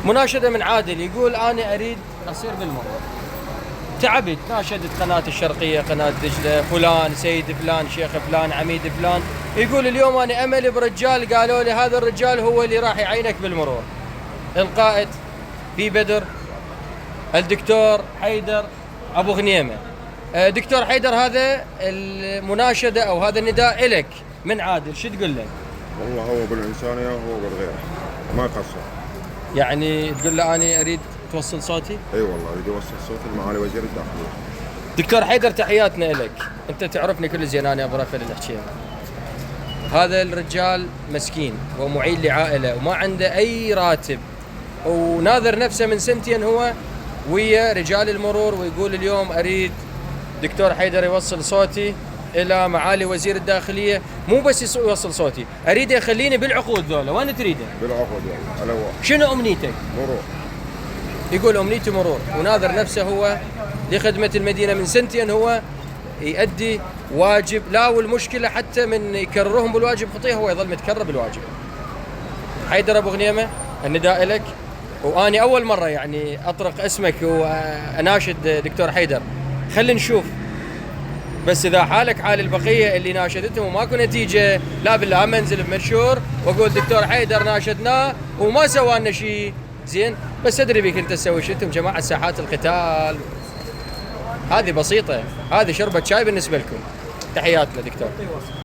مناشدة من عادل يقول أنا أريد أصير بالمرور. تعبت، ناشدت قناة الشرقية، قناة دجلة، فلان سيد فلان، شيخ فلان، عميد فلان. يقول اليوم أنا أملي برجال، قالوا لي هذا الرجال هو اللي راح يعينك بالمرور. القائد في بدر، الدكتور حيدر أبو غنيمة. دكتور حيدر، هذا المناشدة أو هذا النداء إلك من عادل، شو تقول له؟ والله هو بالإنسانية وهو بالغيرة، ما يقصر. يعني تقول له أنا أريد توصل صوتي؟ اي والله اريد اوصل صوت لمعالي وزير الداخليه. دكتور حيدر، تحياتنا لك، انت تعرفني كل زين، انا ابو رفل اللي نحكيها. هذا الرجال مسكين ومعيل لعائله وما عنده اي راتب، وناظر نفسه من سنتين هو ويا رجال المرور، ويقول اليوم اريد دكتور حيدر يوصل صوتي الى معالي وزير الداخليه. مو بس يوصل صوتي، اريد يخليني بالعقود ذولا. وين تريده؟ بالعقود والله. على شنو امنيتك؟ مرور. يقول امنيتي مرور، وناظر نفسه هو لخدمة المدينة من سنتين، هو يؤدي واجب. لا، والمشكلة حتى من يكررهم بالواجب خطية هو يظل متكرر بالواجب. حيدر أبو غنيمة، النداء لك. وأني أول مرة يعني أطرق اسمك وأناشد دكتور حيدر، خلي نشوف. بس إذا حالك حال البقية اللي ناشدتهم وماكو نتيجة، لا بالله منزل بمنشور وأقول دكتور حيدر ناشدناه وما سوى لنا شيء زين. بس أدري بيك أنت تسوي شو، أنتم جماعة ساحات القتال. هذه بسيطة، هذه شربة شاي بالنسبة لكم. تحياتنا دكتور.